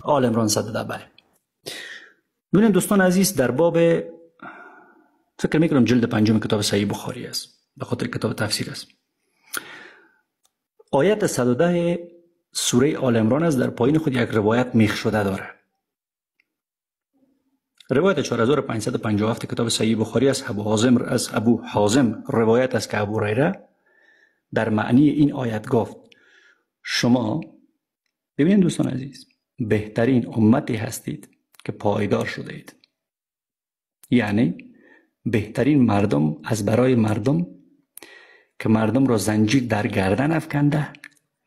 آل عمران 110. بله. ببینید دوستان عزیز، در باب فکر میکنم جلد 5 کتاب صحیح بخاری است، به خاطر کتاب تفسیر است. آیت 110 سوره آل عمران است. در پایین خود یک روایت میخ شده داره. روایت 4557 کتاب صحیح بخاری است. ابو حازم روایت است که ابو هریره در معنی این آیت گفت شما ببینید دوستان عزیز، بهترین امتی هستید که پایدار شده اید. یعنی بهترین مردم از برای مردم که مردم را زنجیر در گردن افکنده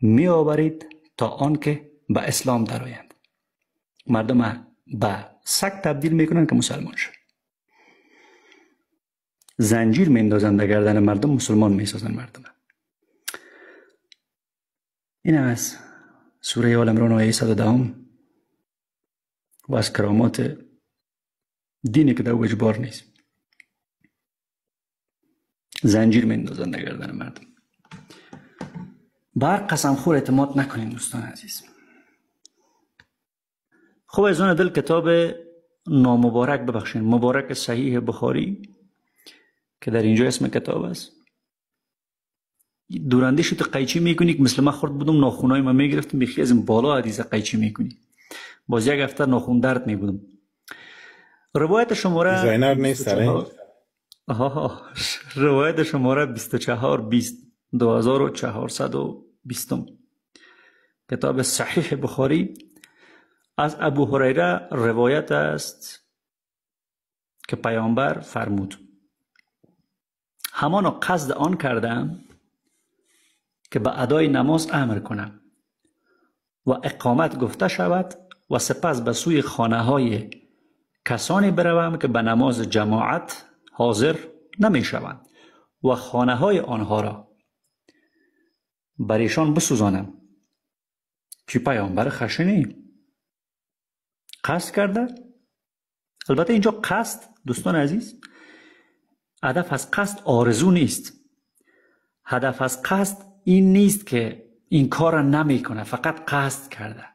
می آورید تا آنکه به اسلام درآیند. مردم به سگ تبدیل میکنن که مسلمان شد. زنجیر میندازند در گردن مردم، مسلمان میسازن مردم. این از سوره آل عمران آیه 110 و از کرامات دینی که در اجبار نیست. زنجیر میندازن در گردن مردم. بر قسم خور اعتماد نکنین دوستان عزیز. خب عزیزان دل، کتاب نامبارک، ببخشید مبارک صحیح بخاری که در اینجا اسم کتاب است، دوراندیش تو قیچی میکنی که مثل من خورد بودم، ناخونای من میگرفتم بخی از این بالا عریضه قیچی میکنی، باز یک هفته ناخون درد میبودم. روایت شماره دیزاینر نیست روایت شماره 2420 2420 کتاب صحیح بخاری از ابو هریره روایت است که پیامبر فرمود همانا قصد آن کردم که به ادای نماز امر کنم و اقامت گفته شود و سپس به سوی خانه های کسانی بروم که به نماز جماعت حاضر نمی شوند و خانه های آنها را بر ایشان بسوزانم. که پیامبر خشنی قصد کرده. البته اینجا قصد دوستان عزیز، هدف از قصد آرزو نیست. هدف از قصد این نیست که این کار را نمی کنه، فقط قصد کرده.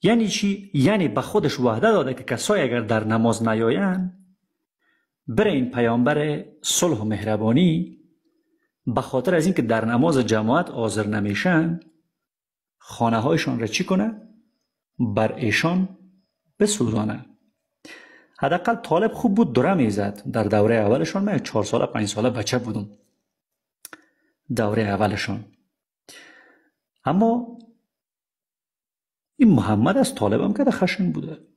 یعنی چی؟ یعنی به خودش وعده داده که کسایی اگر در نماز نیایند بره این پیامبر صلح و مهربانی به خاطر از اینکه در نماز جماعت حاضر نمیشن خانه هایشان را چی کنه؟ بر ایشان بسوزانه. حداقل طالب خوب بود، دوره میزد در دوره اولشان. من 4 ساله 5 ساله بچه بودم دوره اولشان. اما این محمد از طالبم که خشن بوده.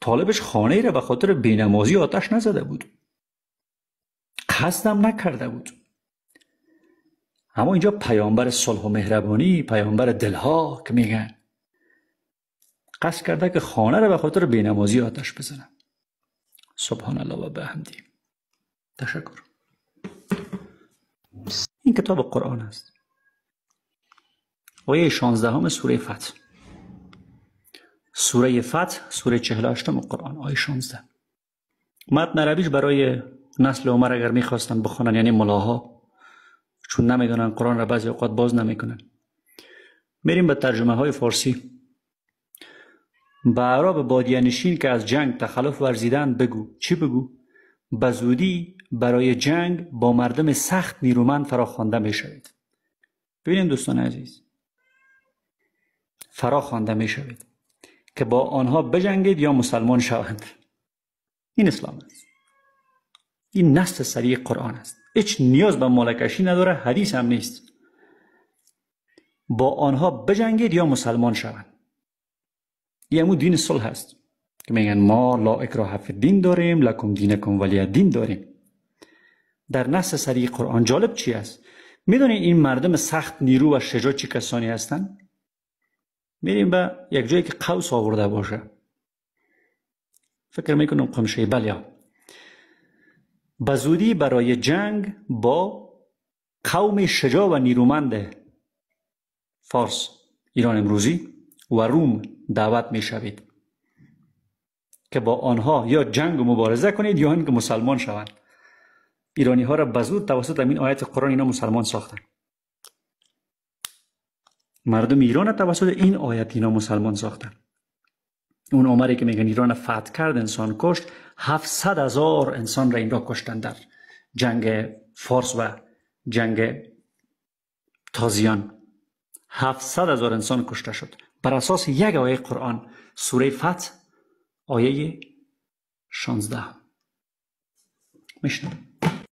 طالبش خانه ای را به خاطر بینمازی آتش نزده بود، قصدم نکرده بود. اما اینجا پیامبر صلح و مهربانی، پیامبر دلها که میگن قصد کرده که خانه را به خاطر بینمازی آتش بزنه. سبحان الله و بحمدی. تشکر. این کتاب قرآن است. آیه 16 سوره فتح. سوره فتح سوره 48 قرآن آیه 16. متن عربیش برای نسل عمر اگر میخواستن بخونن، یعنی ملاها، چون نمیدونن قرآن را بعضی اوقات باز نمیکنن، میریم به ترجمه های فارسی. به اعراب بادیه نشین که از جنگ تخلف ورزیدن بگو. چی بگو؟ به زودی برای جنگ با مردم سخت نیرومند فراخوانده میشوید. ببینید دوستان عزیز، فراخوانده میشوید که با آنها بجنگید یا مسلمان شوند. این اسلام است. این نص صریح قرآن است. هیچ نیاز به مالکشی نداره، حدیث هم نیست. با آنها بجنگید یا مسلمان شوند. این همون دین صلح است که میگن ما لا اکراه فی الدین داریم، لکم دینکم ولی الدین داریم. در نص صریح قرآن جالب چی است؟ میدونید این مردم سخت نیرو و شجاع چی کسانی هستند؟ میریم به یک جایی که قوس آورده باشه، فکر میکنم قم شیبل، یا به زودی برای جنگ با قوم شجاع و نیرومند فارس، ایران امروزی و روم دعوت میشوید که با آنها یا جنگ و مبارزه کنید یا اینکه مسلمان شوند. ایرانی ها را به زور توسط این آیت قرآن اینا مسلمان ساختن. مردم ایران توسط این آیت اینا مسلمان ساختن. اون عمری که میگن ایران فتح کرد، انسان کشت، 700,000 انسان را این را کشتن در جنگ فارس و جنگ تازیان. 700,000 انسان کشته شد بر اساس یک آیه قرآن، سوره فتح آیه 16. میشنم.